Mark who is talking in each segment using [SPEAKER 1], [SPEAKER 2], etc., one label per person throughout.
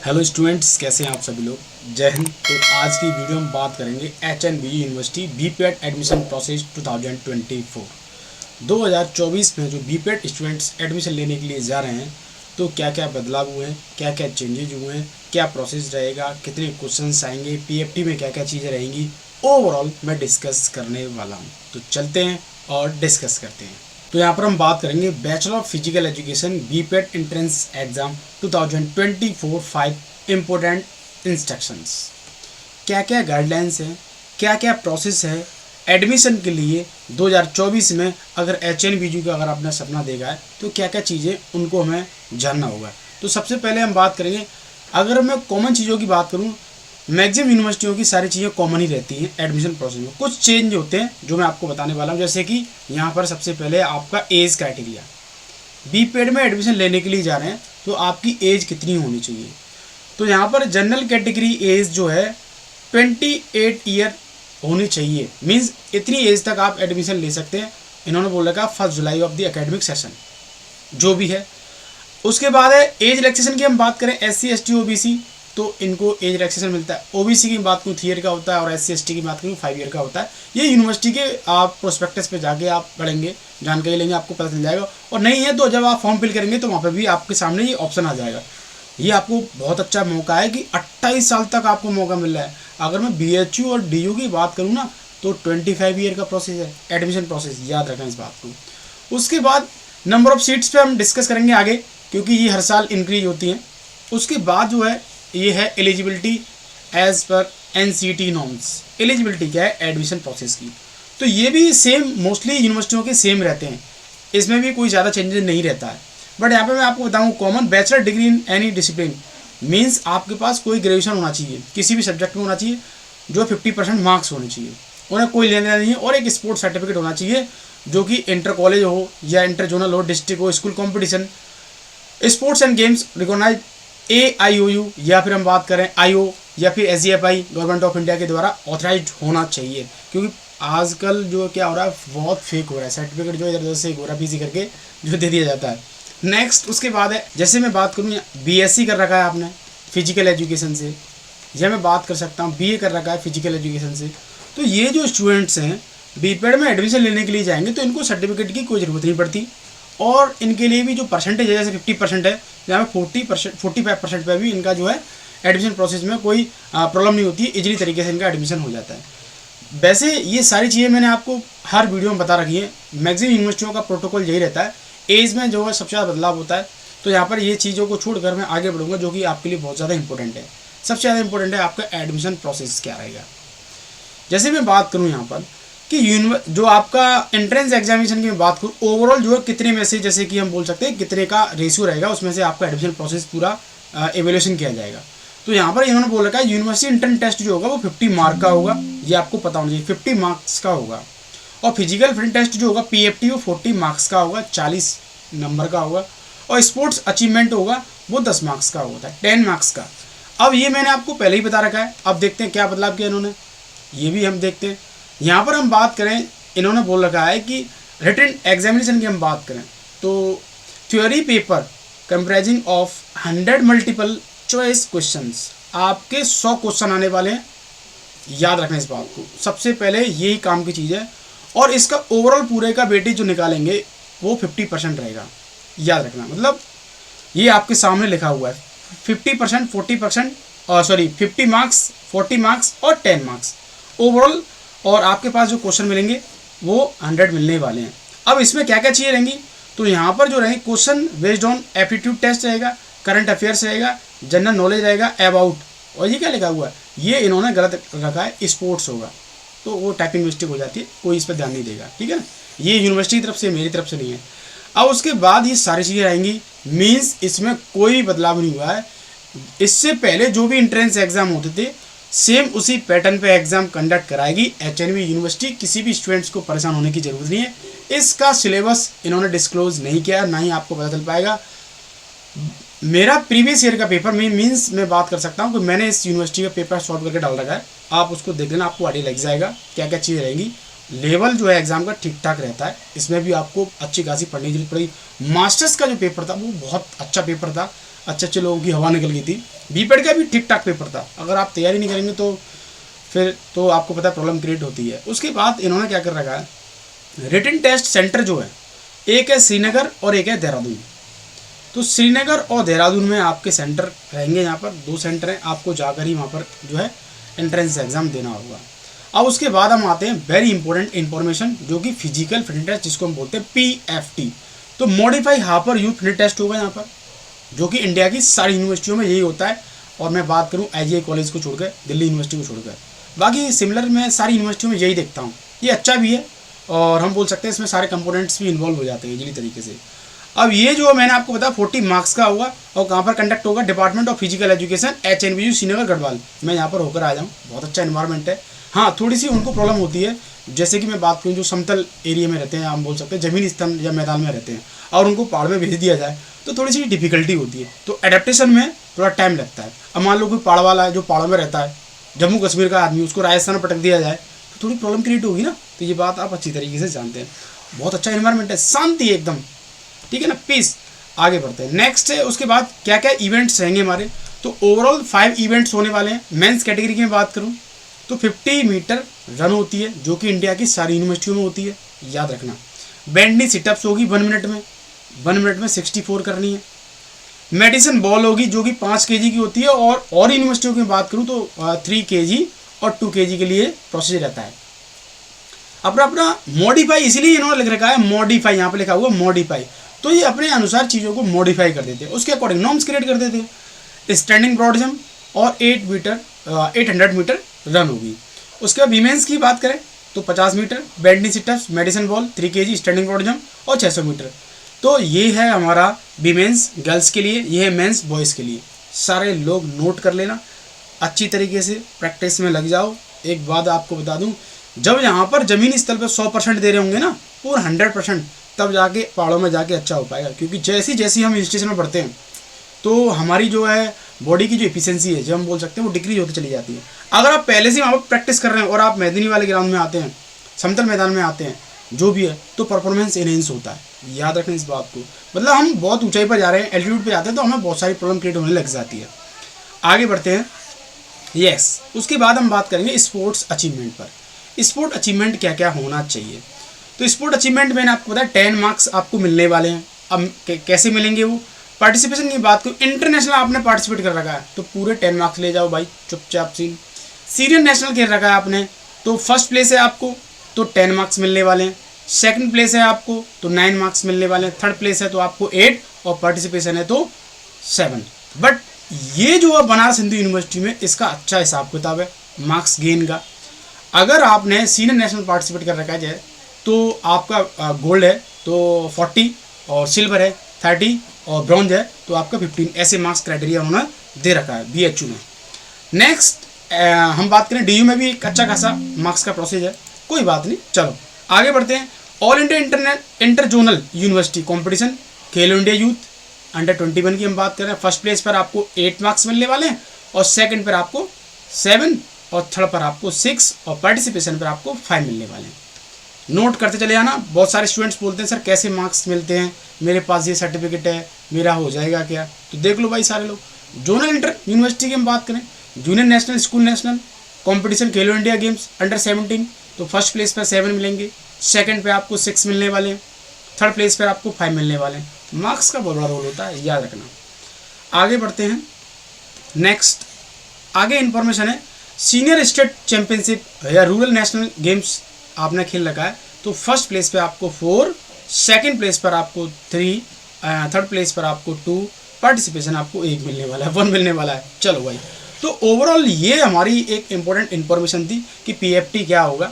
[SPEAKER 1] Hello students, कैसे हैं आप सभी लोग। जय हिंद। तो आज की वीडियो में बात करेंगे HNBU university BPEd admission process 2024 2024 में जो बीपीएड स्टूडेंट्स एडमिशन लेने के लिए जा रहे हैं, तो क्या क्या बदलाव हुए हैं, क्या क्या चेंजेज हुए हैं, क्या प्रोसेस रहेगा, कितने क्वेश्चंस आएंगे, पीएफटी में क्या क्या चीज़ें रहेंगी, ओवरऑल मैं डिस्कस करने वाला हूँ। तो चलते हैं और डिस्कस करते हैं। तो यहाँ पर हम बात करेंगे bachelor of physical education BPEd entrance exam 2024 5 important instructions. क्या क्या गाइडलाइंस हैं, क्या क्या प्रोसेस है एडमिशन के लिए 2024 में। अगर HNBU का अगर आपने सपना देखा है तो क्या क्या चीज़ें उनको हमें जानना होगा। तो सबसे पहले हम बात करेंगे, अगर मैं कॉमन चीज़ों की बात करूँ, मैक्सिमम यूनिवर्सिटियों की सारी चीज़ें कॉमन ही रहती हैं एडमिशन प्रोसेस में। कुछ चेंज होते हैं जो मैं आपको बताने वाला हूँ, जैसे कि यहाँ पर सबसे पहले आपका एज क्राइटेरिया। बीपीएड में एडमिशन लेने के लिए जा रहे हैं तो आपकी एज कितनी होनी चाहिए। तो यहाँ पर जनरल कैटेगरी एज जो है 28 ईयर होनी चाहिए। मीन्स इतनी एज तक आप एडमिशन ले सकते हैं। इन्होंने बोल रखा 1 July of the academic session जो भी है। उसके बाद है एज रिलैक्सेशन की हम बात करें, SC ST OBC तो इनको एज रिलैक्सेशन मिलता है। OBC की बात करूँ 3 ईयर का होता है और SC ST की बात करूँ 5 ईयर का होता है। ये यूनिवर्सिटी के आप प्रोस्पेक्टस पे जाके आप पढ़ेंगे, जानकारी लेंगे, आपको पता चल जाएगा। और नहीं है तो जब आप फॉर्म फिल करेंगे तो वहाँ पर भी आपके सामने ये ऑप्शन आ जाएगा। ये आपको बहुत अच्छा मौका है कि 28 साल तक आपको मौका मिल रहा है। अगर मैं BHU और DU की बात करूँ ना तो 25 ईयर का प्रोसेस है एडमिशन प्रोसेस, याद रखना इस बात को। उसके बाद नंबर ऑफ सीट्स पे हम डिस्कस करेंगे आगे, क्योंकि ये हर साल इंक्रीज होती हैं। उसके बाद जो है ये है eligibility as per NCT norms. Eligibility क्या है एडमिशन प्रोसेस की, तो ये भी सेम मोस्टली यूनिवर्सिटियों के सेम रहते हैं, इसमें भी कोई ज़्यादा चेंजेस नहीं रहता है। बट यहाँ पे मैं आपको बताऊँ, common bachelor degree in any discipline means आपके पास कोई ग्रेजुएशन होना चाहिए, किसी भी सब्जेक्ट में होना चाहिए, जो 50% मार्क्स होने चाहिए, उन्हें कोई लेना देना नहीं है। और एक स्पोर्ट्स सर्टिफिकेट होना चाहिए जो कि इंटर कॉलेज हो या इंटर जोनल हो, डिस्ट्रिक्ट हो, school competition, sports and games recognise AIOU या फिर हम बात करें IO या फिर SGFI गवर्नमेंट ऑफ इंडिया के द्वारा ऑथराइज होना चाहिए। क्योंकि आजकल जो क्या हो रहा है बहुत फेक हो रहा है, सर्टिफिकेट जो इधर उधर से गोरा पीसी करके जो दे दिया जाता है। नेक्स्ट उसके बाद है, जैसे मैं बात करूँ BSc कर रखा है आपने फिजिकल एजुकेशन से, या मैं बात कर सकता हूँ BA कर रखा है फिजिकल एजुकेशन से, तो ये जो स्टूडेंट्स हैं बीपीएड में एडमिशन लेने के लिए जाएंगे तो इनको सर्टिफिकेट की कोई ज़रूरत नहीं पड़ती। और इनके लिए भी जो परसेंटेज है, जैसे 50% है, जहाँ पे 45% पे भी इनका जो है एडमिशन प्रोसेस में कोई प्रॉब्लम नहीं होती है, इजीली तरीके से इनका एडमिशन हो जाता है। वैसे ये सारी चीज़ें मैंने आपको हर वीडियो में बता रखी है। मैक्सिमम यूनिवर्सिटियों का प्रोटोकॉल यही रहता है। एज में जो है सबसे ज़्यादा बदलाव होता है, तो यहाँ पर ये चीज़ों को छोड़कर मैं आगे बढ़ूँगा, जो कि आपके लिए बहुत ज़्यादा इंपॉर्टेंट है। सबसे ज़्यादा इंपॉर्टेंट है आपका एडमिशन प्रोसेस क्या रहेगा। जैसे मैं बात करूँ यहाँ पर कि जो आपका एंट्रेंस एग्जामिनेशन की मैं बात करूँ, ओवरऑल जो है कितने में से, जैसे कि हम बोल सकते हैं कितने का रेशियो रहेगा, उसमें से आपका एडमिशन प्रोसेस पूरा एवेल्यूशन किया जाएगा। तो यहाँ पर इन्होंने बोल रखा है यूनिवर्सिटी इंटर्न टेस्ट जो होगा वो 50 मार्क का होगा, ये आपको पता होना चाहिए, 50 मार्क्स का होगा। और फिजिकल फिटनेस टेस्ट जो होगा PFT वो 40 मार्क्स का होगा, 40 नंबर का होगा। और स्पोर्ट्स अचीवमेंट होगा वो 10 मार्क्स का होता है, 10 मार्क्स का। अब ये मैंने आपको पहले ही बता रखा है, अब देखते हैं क्या बदलाव किया इन्होंने, ये भी हम देखते हैं। यहाँ पर हम बात करें, इन्होंने बोल रखा है कि रिटन एग्जामिनेशन की हम बात करें तो theory paper comprising of 100 multiple choice questions, आपके 100 क्वेश्चन आने वाले हैं, याद रखना इस बात को। सबसे पहले यही काम की चीज़ है। और इसका ओवरऑल पूरे का वेटेज जो निकालेंगे वो 50% रहेगा, याद रखना। मतलब ये आपके सामने लिखा हुआ है 50%, 40%, सॉरी 50 मार्क्स, 40 मार्क्स और 10 मार्क्स ओवरऑल। और आपके पास जो क्वेश्चन मिलेंगे वो 100 मिलने वाले हैं। अब इसमें क्या क्या चीज़ें रहेंगी, तो यहाँ पर जो रहेंगे question based on aptitude test रहेगा, करंट अफेयर्स रहेगा, जनरल नॉलेज रहेगा, अबाउट, और ये क्या लिखा हुआ है, ये इन्होंने गलत रखा है, स्पोर्ट्स होगा, तो वो टाइपिंग मिस्टेक हो जाती है, कोई इस पर ध्यान नहीं देगा, ठीक है ना। ये यूनिवर्सिटी की तरफ से, मेरी तरफ से नहीं है। अब उसके बाद ये सारी चीज़ें रहेंगी, मीन्स इसमें कोई बदलाव नहीं हुआ है। इससे पहले जो भी एंट्रेंस एग्जाम होते थे सेम उसी पैटर्न पे एग्जाम कंडक्ट कराएगी HNBU यूनिवर्सिटी। किसी भी स्टूडेंट्स को परेशान होने की जरूरत नहीं है। इसका सिलेबस इन्होंने डिस्क्लोज नहीं किया, ना ही आपको पता चल पाएगा। मेरा प्रीवियस ईयर का पेपर मीन्स मैं बात कर सकता हूँ कि मैंने इस यूनिवर्सिटी का पेपर सॉल्व करके डाल रखा है, आप उसको देख लेना, आपको आइडिया लग जाएगा क्या क्या चीज़ें रहेंगी। लेवल जो है एग्जाम का ठीक ठाक रहता है, इसमें भी आपको अच्छी खासी पढ़ने की जरूरत पड़ेगी। मास्टर्स का जो पेपर था वो बहुत अच्छा पेपर था, अच्छे अच्छे लोगों की हवा निकल गई थी। बीपैट का भी ठीक ठाक पेपर था, अगर आप तैयारी नहीं करेंगे तो फिर तो आपको पता है प्रॉब्लम क्रिएट होती है। उसके बाद इन्होंने क्या कर रखा है, रिटन टेस्ट सेंटर जो है एक है श्रीनगर और एक है देहरादून। तो श्रीनगर और देहरादून में आपके सेंटर रहेंगे, यहाँ पर 2 सेंटर हैं, आपको जाकर ही वहाँ पर जो है एंट्रेंस एग्ज़ाम देना होगा। अब उसके बाद हम आते हैं वेरी इंपॉर्टेंट इन्फॉर्मेशन, जो कि फिजिकल फिटनेस टेस्ट, जिसको हम बोलते हैं PFT। तो modify AAHPER youth fitness test होगा यहाँ पर, जो कि इंडिया की सारी यूनिवर्सिटियों में यही होता है। और मैं बात करूँ IGI कॉलेज को छोड़कर, दिल्ली यूनिवर्सिटी को छोड़कर, बाकी सिमिलर मैं सारी यूनिवर्सिटियों में यही देखता हूँ। ये अच्छा भी है और हम बोल सकते हैं इसमें सारे कंपोनेंट्स भी इन्वॉल्व हो जाते हैं इजीली तरीके से। अब ये जो मैंने आपको बताया 40 मार्क्स का होगा और कहाँ पर कंडक्ट होगा, department of physical education HNVU Srinagar Garhwal. मैं यहाँ पर होकर आ जाऊँ, बहुत अच्छा इन्वायरमेंट है। हाँ, थोड़ी सी उनको प्रॉब्लम होती है, जैसे कि मैं बात करूँ जो समतल एरिया में रहते हैं, हम बोल सकते हैं ज़मीनी स्थल या मैदान में रहते हैं, और उनको पहाड़ में भेज दिया जाए तो थोड़ी सी डिफिकल्टी होती है, तो एडेप्टेशन में थोड़ा टाइम लगता है। अब मान लो कोई पहाड़ वाला है जो पहाड़ों में रहता है, जम्मू कश्मीर का आदमी, उसको राजस्थान में पटक दिया जाए तो थोड़ी प्रॉब्लम क्रिएट होगी ना। तो ये बात आप अच्छी तरीके से जानते हैं। बहुत अच्छा इन्वायरमेंट है, शांति है एकदम, ठीक है ना, पीस। आगे बढ़ते हैं, नेक्स्ट है उसके बाद क्या क्या इवेंट्स रहेंगे हमारे। तो ओवरऑल 5 इवेंट्स होने वाले हैं। मेंस कैटेगरी की मैं बात करूं तो 50 मीटर रन होती है, जो कि इंडिया की सारी यूनिवर्सिटियों में होती है, याद रखना। बैंडी सिटअप्स होगी 1 मिनट में, 1 मिनट में 64 करनी है। मेडिसिन बॉल होगी जो कि 5 kg की होती है, और यूनिवर्सिटियों की बात करूँ तो 3 kg और 2 kg के लिए प्रोसीजर रहता है। अपना मॉडिफाई इसीलिए इन्होंने लिख रखा है मॉडिफाई, यहाँ पे लिखा हुआ मॉडिफाई, तो ये अपने अनुसार चीज़ों को मॉडिफाई कर देते हैं, उसके अकॉर्डिंग नॉर्म्स क्रिएट कर देते हैं। स्टैंडिंग ब्रॉड जंप और 800 मीटर रन होगी। उसके बाद वीमेंस की बात करें तो 50 metre, bent knee situps, medicine ball, 3 kg, standing broad jump और 600 मीटर। तो ये है हमारा वीमेंस गर्ल्स के लिए, ये है मेंस बॉयज़ के लिए। सारे लोग नोट कर लेना, अच्छी तरीके से प्रैक्टिस में लग जाओ। एक बात आपको बता दूं, जब यहाँ पर ज़मीनी स्तर पर 100% दे रहे होंगे ना, पूरा 100%, तब जाके पहाड़ों में जाके अच्छा हो पाएगा। क्योंकि जैसी हम हिल स्टेशन में बढ़ते हैं तो हमारी जो है बॉडी की जो एफिशिएंसी है, जो हम बोल सकते हैं, वो डिक्रीज होती चली जाती है। अगर आप पहले से वहाँ पर प्रैक्टिस कर रहे हैं और आप मैदानी वाले ग्राउंड में आते हैं, समतल मैदान में आते हैं, जो भी है, तो परफॉर्मेंस इनहेंस होता है। याद रखें इस बात को। मतलब हम बहुत ऊंचाई पर जा रहे हैं, एल्टीट्यूड पे जाते हैं, तो हमें बहुत सारी प्रॉब्लम क्रिएट होने लग जाती है। आगे बढ़ते हैं, यस, उसके बाद हम बात करेंगे स्पोर्ट्स अचीवमेंट पर। स्पोर्ट अचीवमेंट क्या क्या होना चाहिए। तो स्पोर्ट अचीवमेंट मैंने आपको बताया 10 मार्क्स आपको मिलने वाले हैं। अब कैसे मिलेंगे वो, पार्टिसिपेशन की बात करूँ, इंटरनेशनल आपने पार्टिसिपेट कर रखा है तो पूरे 10 मार्क्स ले जाओ भाई, चुपचाप सीन। सीनियर नेशनल खेल रखा है आपने तो फर्स्ट प्लेस है आपको तो 10 मार्क्स मिलने वाले हैं। सेकंड प्लेस है आपको तो 9 मार्क्स मिलने वाले हैं। थर्ड प्लेस है तो आपको 8 और पार्टिसिपेशन है तो 7। बट ये जो है बनारस हिंदू यूनिवर्सिटी में इसका अच्छा हिसाब किताब है मार्क्स गेन का। अगर आपने सीनियर नेशनल पार्टिसिपेट कर रखा है तो आपका गोल्ड है तो 40 और सिल्वर है 30 और ब्रॉन्ज है तो आपका 15। ऐसे मार्क्स क्राइटेरिया उन्होंने दे रखा है BHU में। नेक्स्ट हम बात करें DU में भी एक अच्छा खासा मार्क्स का प्रोसेस है, कोई बात नहीं। चलो आगे बढ़ते हैं। All India inter zonal university competition खेलो इंडिया यूथ अंडर 21 की हम बात कर रहे हैं। फर्स्ट प्लेस पर आपको 8 मार्क्स मिलने वाले हैं और सेकंड पर आपको 7 और थर्ड पर आपको 6 और पार्टिसिपेशन पर आपको 5 मिलने वाले हैं। नोट करते चले जाना। बहुत सारे स्टूडेंट्स बोलते हैं सर कैसे मार्क्स मिलते हैं, मेरे पास ये सर्टिफिकेट है, मेरा हो जाएगा क्या। तो देख लो भाई सारे लोग, जोनल इंटर यूनिवर्सिटी की हम बात करें, junior national school national competition खेलो इंडिया गेम्स अंडर 17 तो फर्स्ट प्लेस पर 7 मिलेंगे, सेकंड पे आपको 6 मिलने वाले हैं, थर्ड प्लेस पर आपको 5 मिलने वाले हैं। मार्क्स का बहुत बड़ा रोल होता है, याद रखना। आगे बढ़ते हैं। नेक्स्ट आगे इंफॉर्मेशन है सीनियर स्टेट चैंपियनशिप या रूरल नेशनल गेम्स आपने खेल रखा है तो फर्स्ट प्लेस पे आपको 4, सेकंड प्लेस पर आपको 3, थर्ड प्लेस पर आपको 2, पार्टिसिपेशन आपको 1 मिलने वाला है, 1 मिलने वाला है। चलो भाई, तो ओवरऑल ये हमारी एक इम्पोर्टेंट इन्फॉर्मेशन थी कि PFT क्या होगा,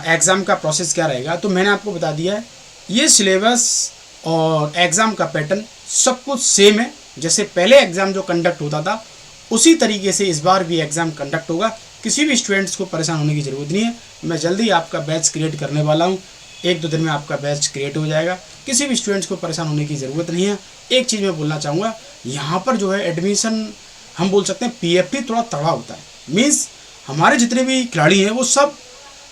[SPEAKER 1] एग्ज़ाम का प्रोसेस क्या रहेगा। तो मैंने आपको बता दिया है, ये सिलेबस और एग्ज़ाम का पैटर्न सब कुछ सेम है। जैसे पहले एग्ज़ाम जो कंडक्ट होता था उसी तरीके से इस बार भी एग्ज़ाम कंडक्ट होगा। किसी भी स्टूडेंट्स को परेशान होने की ज़रूरत नहीं है। मैं जल्दी आपका बैच क्रिएट करने वाला हूँ, 1-2 दिन में आपका बैच क्रिएट हो जाएगा। किसी भी स्टूडेंट्स को परेशान होने की ज़रूरत नहीं है। एक चीज़ मैं बोलना चाहूँगा, यहाँ पर जो है एडमिशन हम बोल सकते हैं PFT थोड़ा तगड़ा होता है। मीन्स हमारे जितने भी खिलाड़ी हैं वो सब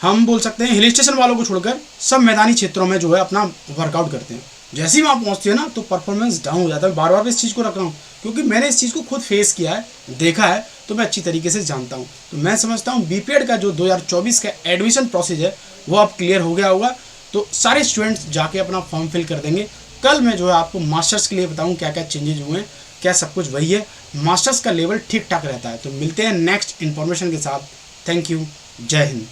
[SPEAKER 1] हम बोल सकते हैं हिल स्टेशन वालों को छोड़कर सब मैदानी क्षेत्रों में जो है अपना वर्कआउट करते हैं। जैसे ही वहाँ पहुँचती है ना तो परफॉर्मेंस डाउन हो जाता है। बार बार इस चीज़ को रख रहा हूँ क्योंकि मैंने इस चीज़ को खुद फेस किया है, देखा है, तो मैं अच्छी तरीके से जानता हूँ। तो मैं समझता हूँ बीपीएड का जो 2024 का एडमिशन प्रोसेस है वो अब क्लियर हो गया होगा। तो सारे स्टूडेंट्स जाके अपना फॉर्म फिल कर देंगे। कल मैं जो है आपको मास्टर्स के लिए बताऊँ क्या क्या चेंजेज हुए हैं। क्या सब कुछ वही है, मास्टर्स का लेवल ठीक ठाक रहता है। तो मिलते हैं नेक्स्ट इन्फॉर्मेशन के साथ। थैंक यू, जय हिंद।